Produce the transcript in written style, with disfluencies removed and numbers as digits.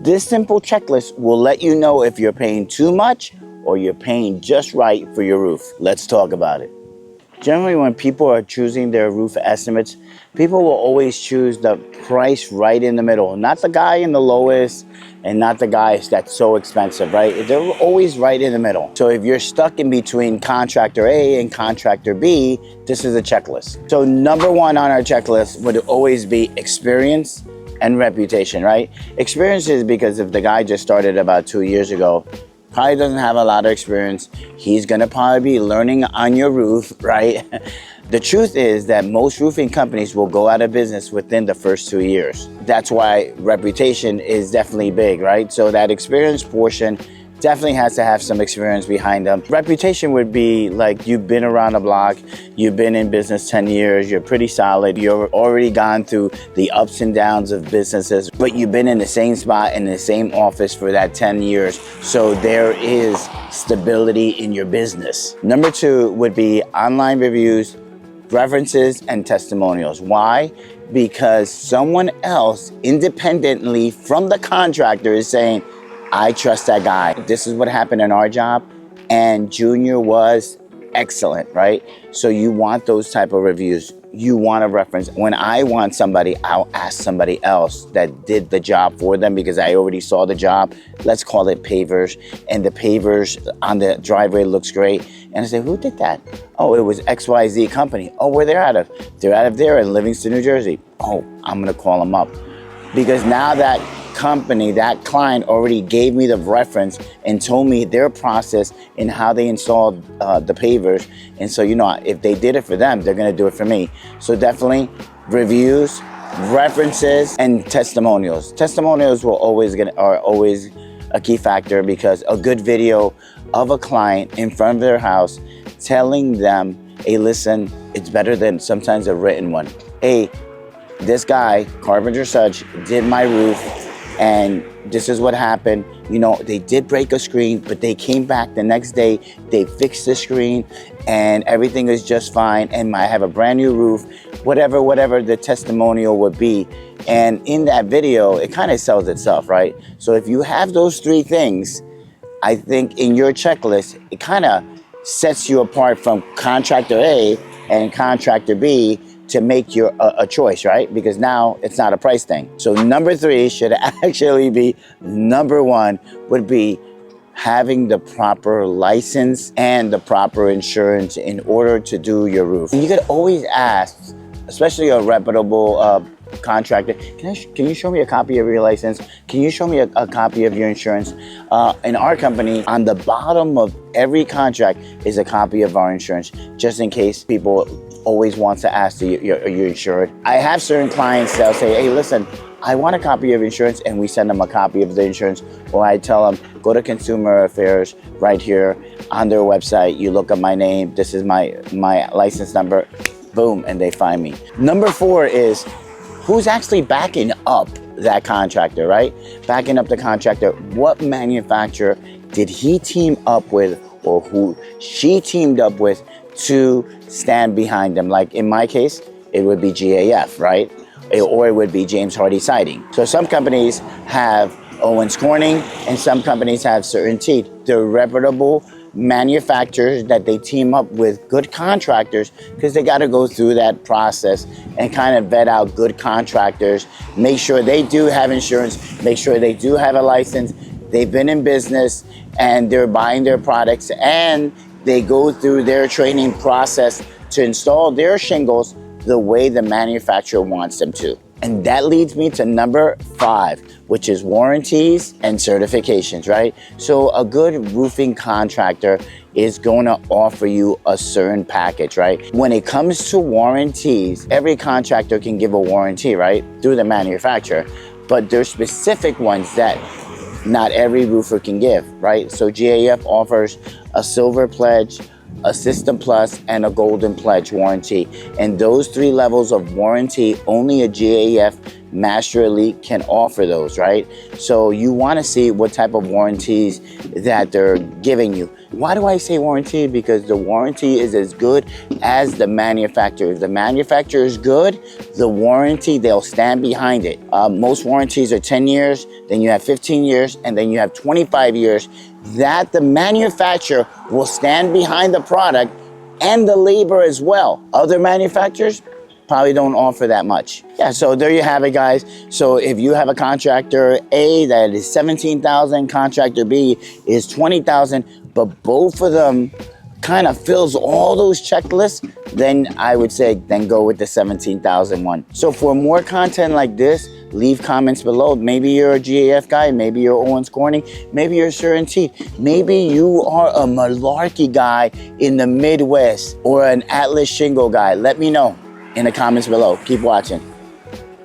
This simple checklist will let you know if you're paying too much or you're paying just right for your roof. Let's talk about it. Generally, when people are choosing their roof estimates, people will always choose the price right in the middle, not the guy in the lowest and not the guy that's so expensive, right? They're always right in the middle. So if you're stuck in between contractor A and contractor B, this is a checklist. So number one on our checklist would always be experience and reputation, right? Experience is because if the guy just started about 2 years ago, probably doesn't have a lot of experience. He's gonna probably be learning on your roof, right? The truth is that most roofing companies will go out of business within the first 2 years. That's why reputation is definitely big, right? So that experience portion definitely has to have some experience behind them. Reputation would be like you've been around the block, you've been in business 10 years, you're pretty solid, you've already gone through the ups and downs of businesses, but you've been in the same spot in the same office for that 10 years. So there is stability in your business. Number two would be online reviews, references, and testimonials. Why? Because someone else independently from the contractor is saying, I trust that guy. This is what happened in our job, and Junior was excellent, right? So you want those type of reviews. You want a reference. When I want somebody, I'll ask somebody else that did the job for them because I already saw the job. Let's call it pavers. And the pavers on the driveway looks great. And I say, who did that? Oh, it was XYZ company. Oh, where they're out of? They're out of there in Livingston, New Jersey. Oh, I'm gonna call them up. Because now that company, that client already gave me the reference and told me their process and how they installed the pavers. And so, you know, if they did it for them, they're gonna do it for me. So definitely reviews, references, and testimonials. Testimonials are always a key factor because a good video of a client in front of their house telling them, hey, listen, it's better than sometimes a written one. Hey, this guy, Carpenter Such, did my roof and this is what happened. You know, they did break a screen, but they came back the next day, they fixed the screen and everything is just fine. And I have a brand new roof, whatever the testimonial would be. And in that video, it kind of sells itself, right? So if you have those three things, I think in your checklist, it kind of sets you apart from contractor A and contractor B to make your a choice, right? Because now it's not a price thing. So number three should actually be number one, would be having the proper license and the proper insurance in order to do your roof. You could always ask, especially a reputable contractor, can you show me a copy of your license? Can you show me a copy of your insurance? In our company, on the bottom of every contract is a copy of our insurance, just in case people always wants to ask, are you insured? I have certain clients that'll say, hey, listen, I want a copy of insurance, and we send them a copy of the insurance, or I tell them, go to Consumer Affairs right here on their website, you look up my name, this is my license number, boom, and they find me. Number four is who's actually backing up that contractor, right? Backing up the contractor, what manufacturer did he team up with or who she teamed up with to stand behind them? Like in my case, it would be GAF, right? Or it would be James Hardie Siding. So some companies have Owens Corning and some companies have CertainTeed. They're reputable manufacturers that they team up with good contractors because they got to go through that process and kind of vet out good contractors, make sure they do have insurance, make sure they do have a license, they've been in business and they're buying their products, and they go through their training process to install their shingles the way the manufacturer wants them to. And that leads me to number five, which is warranties and certifications, right? So a good roofing contractor is going to offer you a certain package, right? When it comes to warranties, every contractor can give a warranty, right? Through the manufacturer, but there's specific ones that not every roofer can give, right? So GAF offers a silver pledge, a system plus, and a golden pledge warranty. And those three levels of warranty, only a GAF Master Elite can offer those, right? So you want to see what type of warranties that they're giving you. Why do I say warranty? Because the warranty is as good as the manufacturer. If the manufacturer is good, the warranty, they'll stand behind it. Most warranties are 10 years, then you have 15 years, and then you have 25 years that the manufacturer will stand behind the product and the labor as well. Other manufacturers probably don't offer that much. Yeah, so there you have it, guys. So if you have a contractor A that is 17,000, contractor B is 20,000, but both of them kind of fills all those checklists, then I would say then go with the 17,000 one. So for more content like this, leave comments below. Maybe you're a GAF guy, maybe you're Owens Corning, maybe you're Certainty, maybe you are a Malarkey guy in the Midwest or an Atlas Shingle guy. Let me know in the comments below. Keep watching.